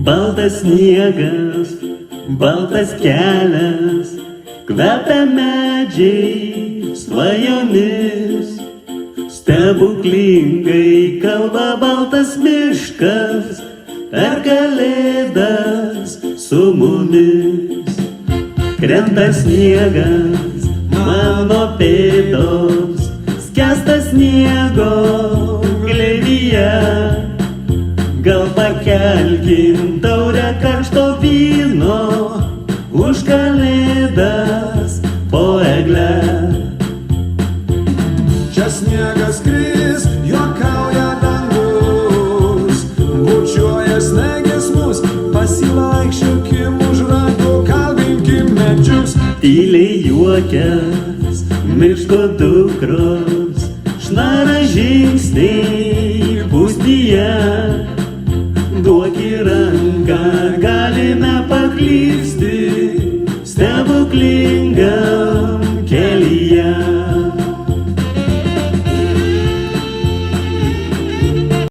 Baltas sniegas, baltas kelias, kvepia medžiai svajomis. Stebuklingai kalba baltas miškas, per kalėdas su mumis. Krenta sniegas mano pėdos, skęsta sniego glėbyje. Gal pakelkim taurę karšto vyno, už kalėdas po egle. Čia sniegas kris, juokauja dangus, bučiuoja snegės mus, pasivaikščiokim už ratų, kalbinkim medžius. Tyliai juokias miško dukros, šnara žingsniai pustyje. Duok į ranką, galime paklysti, stebuklingai